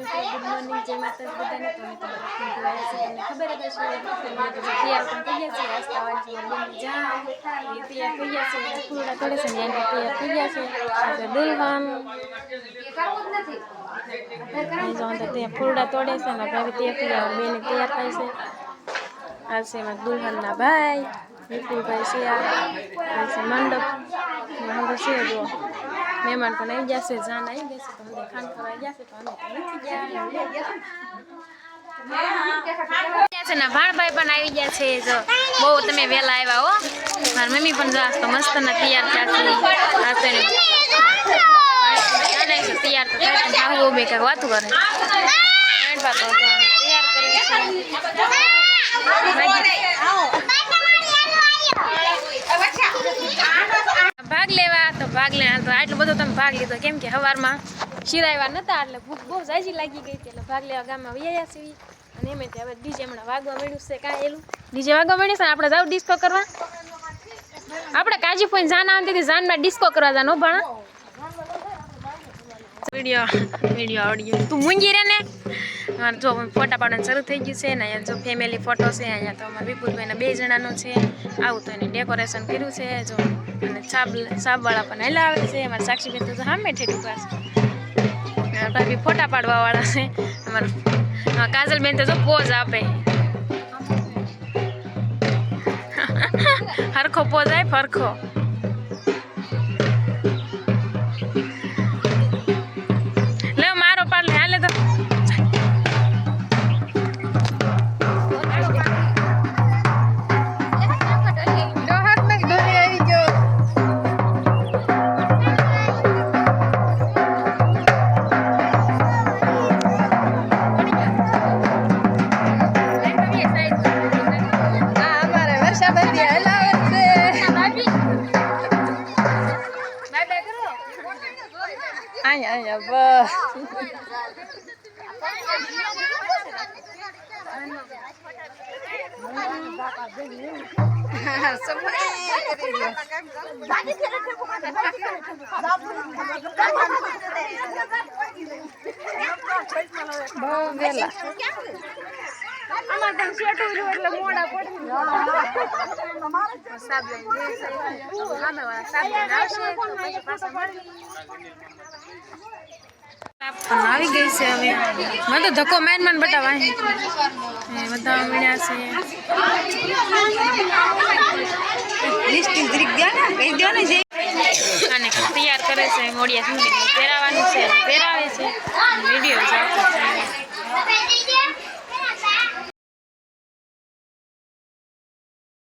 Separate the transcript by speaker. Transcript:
Speaker 1: Good morning જય માતા બધાને તમે તમને ખબર જ હશે તૈયાર પણ થઈ ગયા છે આસ્તા વાળી બેન જા એ તૈયાર થઈ ગયા છે પૂરા તોડે છે ને એને તૈયાર થઈ ગયા છે આજે દુલ્હન અહીં જો અંદર ત્યાં ફૂલડા તોડે છે ને ભાઈ તૈયાર થઈ ગયા બેન તૈયાર થાય છે આ છે એમાં દુલ્હનના ભાઈ વિપુલભાઈ છે આ છે મંડપ મંડપ છે જો મહેમાન પણ આવી જશે જાન આવી જશે તો અમે ખાન ખવાઈ જશે તો અમે નથી ગયા છે ને ભાણભાઈ પણ આવી ગયા છે જો બહુ તમે વહેલા આવ્યા હો મારી મમ્મી પણ જો તો મસ્ત ના તૈયાર થયા છે તૈયાર તો થાય પણ આવું બે કાંઈક વાતું કરે તૈયાર કરે ભાગ લેવા તો ભાગ લે તો આટલું બધું તમે ભાગ લીધો કેમ કે સવારમાં શિરાવ્યા નતા એટલે ભૂખ બહુ જાજી લાગી ગઈ હતી એટલે ભાગ લેવા ગામમાં વૈયા સીવી અને એમ હવે ડીજે હમણાં વાગવા મળ્યું છે કાંઈ એલું ડીજે વાગવા મળ્યું છે આપણે જાવ ડિસ્કો કરવા આપણે કાજી ફોઈને જાન આવતી હતી જાનમાં ડિસ્કો કરવા જાનો ભણા વિડીયો આવડ્યો તું મૂંગી રે ને જો ફોટા પાડવાનું શરૂ થઈ ગયું છે ને અહીંયા જો ફેમિલી ફોટો છે અહીંયા તો અમારા વિપુલભાઈના 2 જણાનો છે આવું તો એને ડેકોરેશન કર્યું છે જો અને સાબવાળા પણ હેલા આવે છે અમારા સાક્ષીબેન તો સામે ઠેઠું પાસે ભાભી ફોટા પાડવાવાળા છે અમારા કાજલબેન તો જો પોઝ આપે હરખો પોઝ આપ હરખો Ay, bơ. આવી ગઈ છે હવે મને તો ધક્કો માન બતાવા બધા મળ્યા છે અને તૈયાર કરે છે મોડિયા સુધી પહેરાવાનું છે પહેરાવે છે વિડીયો